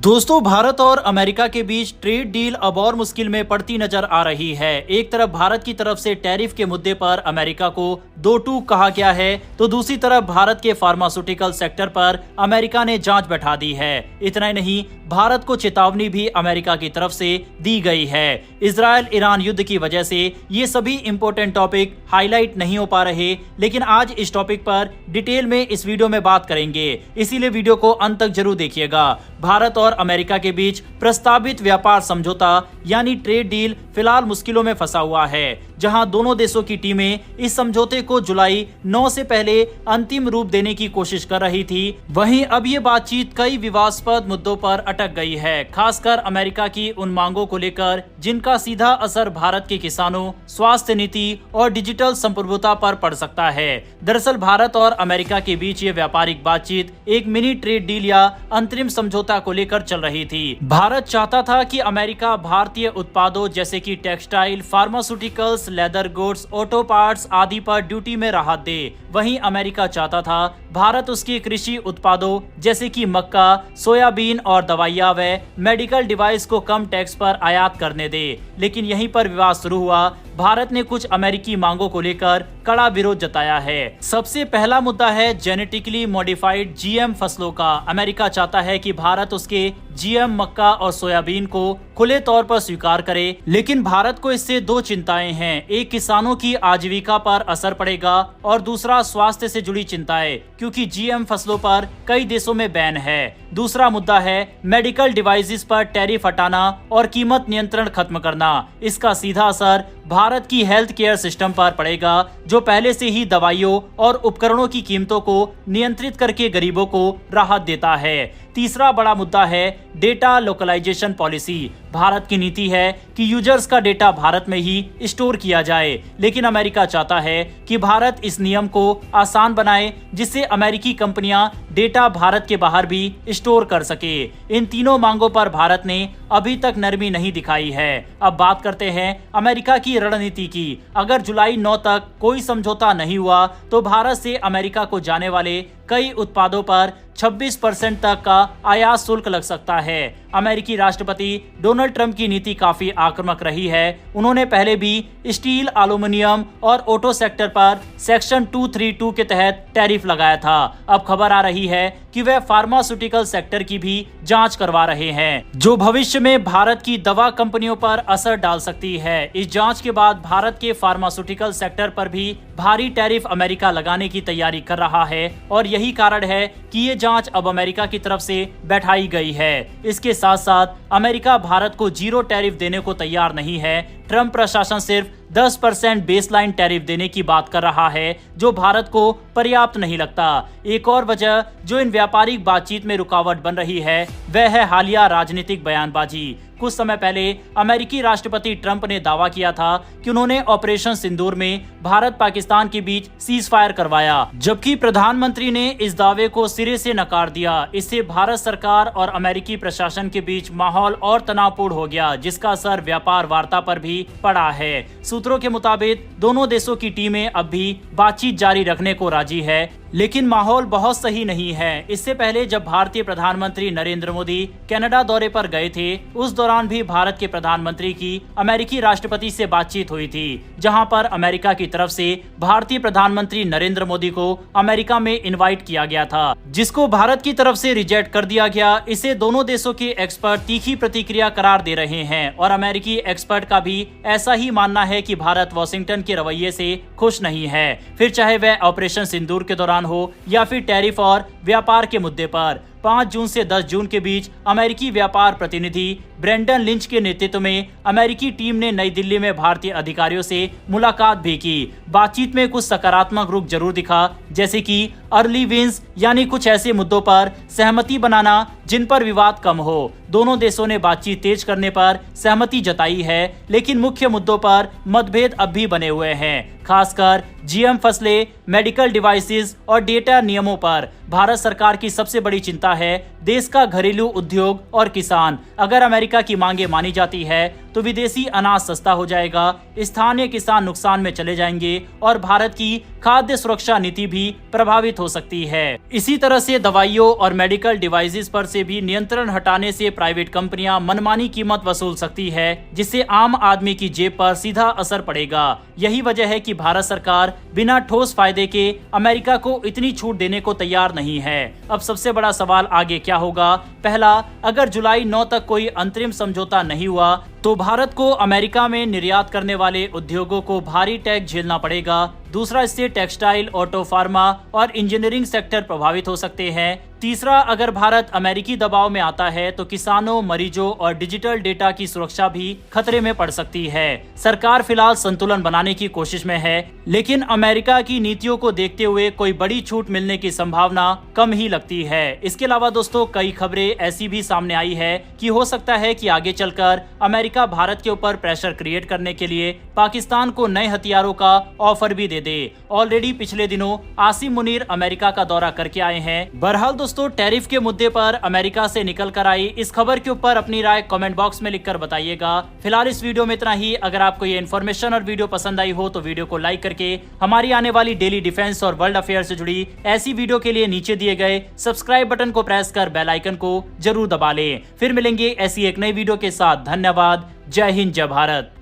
दोस्तों, भारत और अमेरिका के बीच ट्रेड डील अब और मुश्किल में पड़ती नजर आ रही है। एक तरफ भारत की तरफ से टैरिफ के मुद्दे पर अमेरिका को दो टूक कहा गया है, तो दूसरी तरफ भारत के फार्मास्यूटिकल सेक्टर पर अमेरिका ने जांच बैठा दी है। इतना ही नहीं, भारत को चेतावनी भी अमेरिका की तरफ से दी गई है। इजरायल ईरान युद्ध की वजह से ये सभी इंपॉर्टेंट टॉपिक हाईलाइट नहीं हो पा रहे, लेकिन आज इस टॉपिक पर डिटेल में इस वीडियो में बात करेंगे, इसीलिए वीडियो को अंत तक जरूर देखिएगा। भारत और अमेरिका के बीच प्रस्तावित व्यापार समझौता यानी ट्रेड डील फिलहाल मुश्किलों में फंसा हुआ है, जहां दोनों देशों की टीमें इस समझौते को जुलाई 9 से पहले अंतिम रूप देने की कोशिश कर रही थी। वहीं अब ये बातचीत कई विवादास्पद मुद्दों पर अटक गई है, खासकर अमेरिका की उन मांगों को लेकर जिनका सीधा असर भारत के किसानों, स्वास्थ्य नीति और डिजिटल संप्रभुता पर पड़ सकता है। दरअसल भारत और अमेरिका के बीच ये व्यापारिक बातचीत एक मिनी ट्रेड डील या अंतरिम समझौता को लेकर चल रही थी। भारत चाहता था कि अमेरिका भारतीय उत्पादों जैसे कि textile, pharmaceuticals, leather goods, auto parts आदि पर ड्यूटी में राहत दे। वहीं अमेरिका चाहता था भारत उसके कृषि उत्पादों जैसे कि मक्का, सोयाबीन और दवाइयां व मेडिकल डिवाइस को कम टैक्स पर आयात करने दे। लेकिन यहीं पर विवाद शुरू हुआ। भारत ने कुछ अमेरिकी मांगों को लेकर कड़ा विरोध जताया है। सबसे पहला मुद्दा है जेनेटिकली मॉडिफाइड जीएम फसलों का। अमेरिका चाहता है कि भारत उसके जीएम मक्का और सोयाबीन को खुले तौर पर स्वीकार करे, लेकिन भारत को इससे दो चिंताएं हैं। एक, किसानों की आजीविका पर असर पड़ेगा और दूसरा, स्वास्थ्य से जुड़ी चिंताएं, क्योंकि जीएम फसलों पर कई देशों में बैन है। दूसरा मुद्दा है मेडिकल डिवाइसेस पर टैरिफ हटाना और कीमत नियंत्रण खत्म करना। इसका सीधा असर भारत की हेल्थ केयर सिस्टम पर पड़ेगा, जो पहले से ही दवाइयों और उपकरणों की कीमतों को नियंत्रित करके गरीबों को राहत देता है। तीसरा बड़ा मुद्दा है डेटा लोकलाइजेशन पॉलिसी। भारत की नीति है कि यूजर्स का डेटा भारत में ही स्टोर किया जाए, लेकिन अमेरिका चाहता है कि भारत इस नियम को आसान बनाए, जिससे अमेरिकी कंपनियां डेटा भारत के बाहर भी स्टोर कर सके। इन तीनों मांगों पर भारत ने अभी तक नरमी नहीं दिखाई है। अब बात करते हैं अमेरिका की रणनीति की। अगर जुलाई 9 तक कोई समझौता नहीं हुआ तो भारत से अमेरिका को जाने वाले कई उत्पादों पर 26% तक का आयात शुल्क लग सकता है। अमेरिकी राष्ट्रपति डोनाल्ड ट्रंप की नीति काफी आक्रामक रही है। उन्होंने पहले भी स्टील, एल्यूमिनियम और ऑटो सेक्टर पर सेक्शन 232 के तहत टैरिफ लगाया था। अब खबर आ रही है कि वह फार्मास्यूटिकल सेक्टर की भी जांच करवा रहे हैं, जो भविष्य में भारत की दवा कंपनियों पर असर डाल सकती है। इस जांच के बाद भारत के फार्मास्यूटिकल सेक्टर पर भी भारी टैरिफ अमेरिका लगाने की तैयारी कर रहा है, और यही कारण है कि ये जांच अब अमेरिका की तरफ से बैठाई गई है। इसके साथ साथ अमेरिका भारत को जीरो टैरिफ देने को तैयार नहीं है। ट्रंप प्रशासन सिर्फ 10% बेसलाइन टैरिफ देने की बात कर रहा है, जो भारत को पर्याप्त नहीं लगता। एक और वजह जो इन व्यापारिक बातचीत में रुकावट बन रही है, वह है हालिया राजनीतिक बयानबाजी। कुछ समय पहले अमेरिकी राष्ट्रपति ट्रंप ने दावा किया था कि उन्होंने ऑपरेशन सिंदूर में भारत पाकिस्तान के बीच सीज फायर करवाया, जबकि प्रधानमंत्री ने इस दावे को सिरे से नकार दिया। इससे भारत सरकार और अमेरिकी प्रशासन के बीच माहौल और तनावपूर्ण हो गया, जिसका असर व्यापार वार्ता पर भी पड़ा है। सूत्रों के मुताबिक दोनों देशों की टीमें अब भी बातचीत जारी रखने को राजी है, लेकिन माहौल बहुत सही नहीं है। इससे पहले जब भारतीय प्रधानमंत्री नरेंद्र मोदी कनाडा दौरे पर गए थे, उस दौरान भी भारत के प्रधानमंत्री की अमेरिकी राष्ट्रपति से बातचीत हुई थी, जहां पर अमेरिका की तरफ से भारतीय प्रधानमंत्री नरेंद्र मोदी को अमेरिका में इनवाइट किया गया था, जिसको भारत की तरफ से रिजेक्ट कर दिया गया। इसे दोनों देशों के एक्सपर्ट तीखी प्रतिक्रिया करार दे रहे हैं, और अमेरिकी एक्सपर्ट का भी ऐसा ही मानना है कि भारत वाशिंगटन के रवैये से खुश नहीं है, फिर चाहे वह ऑपरेशन सिंदूर के दौरान हो या फिर टैरिफ और व्यापार के मुद्दे पर। 5 जून से 10 जून के बीच अमेरिकी व्यापार प्रतिनिधि ब्रेंडन लिंच के नेतृत्व में अमेरिकी टीम ने नई दिल्ली में भारतीय अधिकारियों से मुलाकात भी की। बातचीत में कुछ सकारात्मक रुख जरूर दिखा, जैसे कि अर्ली विंस यानी कुछ ऐसे मुद्दों पर सहमति बनाना जिन पर विवाद कम हो। दोनों देशों ने बातचीत तेज करने पर सहमति जताई है, लेकिन मुख्य मुद्दों पर मतभेद अब भी बने हुए हैं, खासकर जीएम फसलें, मेडिकल डिवाइसेस और डेटा नियमों पर। भारत सरकार की सबसे बड़ी चिंता है देश का घरेलू उद्योग और किसान। अगर अमेरिका की मांगे मानी जाती है तो विदेशी अनाज सस्ता हो जाएगा, स्थानीय किसान नुकसान में चले जाएंगे और भारत की खाद्य सुरक्षा नीति भी प्रभावित हो सकती है। इसी तरह से दवाइयों और मेडिकल डिवाइसेस पर से भी नियंत्रण हटाने से प्राइवेट कंपनियां मनमानी कीमत वसूल सकती है, जिससे आम आदमी की जेब पर सीधा असर पड़ेगा। यही वजह है कि भारत सरकार बिना ठोस फायदे के अमेरिका को इतनी छूट देने को तैयार नहीं है। अब सबसे बड़ा सवाल आगे क्या होगा? पहला, अगर जुलाई 9 तक कोई अंतरिम समझौता नहीं हुआ तो भारत को अमेरिका में निर्यात करने वाले उद्योगों को भारी टैक्स झेलना पड़ेगा। दूसरा, इससे टेक्सटाइल, ऑटो, फार्मा और इंजीनियरिंग सेक्टर प्रभावित हो सकते हैं। तीसरा, अगर भारत अमेरिकी दबाव में आता है तो किसानों, मरीजों और डिजिटल डेटा की सुरक्षा भी खतरे में पड़ सकती है। सरकार फिलहाल संतुलन बनाने की कोशिश में है, लेकिन अमेरिका की नीतियों को देखते हुए कोई बड़ी छूट मिलने की संभावना कम ही लगती है। इसके अलावा दोस्तों, कई खबरें ऐसी भी सामने आई है कि हो सकता है कि आगे चलकर अमेरिका भारत के ऊपर प्रेशर क्रिएट करने के लिए पाकिस्तान को नए हथियारों का ऑफर भी दे दे। ऑलरेडी पिछले दिनों आसिम मुनीर अमेरिका का दौरा करके आए हैं। बहरहाल दोस्तों, टैरिफ के मुद्दे पर अमेरिका से निकल कर आई इस खबर के ऊपर अपनी राय कमेंट बॉक्स में लिखकर बताइएगा। फिलहाल इस वीडियो में इतना ही। अगर आपको ये इन्फॉर्मेशन और वीडियो पसंद आई हो तो वीडियो को लाइक करके हमारी आने वाली डेली डिफेंस और वर्ल्ड अफेयर से जुड़ी ऐसी वीडियो के लिए नीचे दिए गए सब्सक्राइब बटन को प्रेस कर बेल आइकन को जरूर दबा लें। फिर मिलेंगे ऐसी एक नई वीडियो के साथ। धन्यवाद। जय हिंद, जय भारत।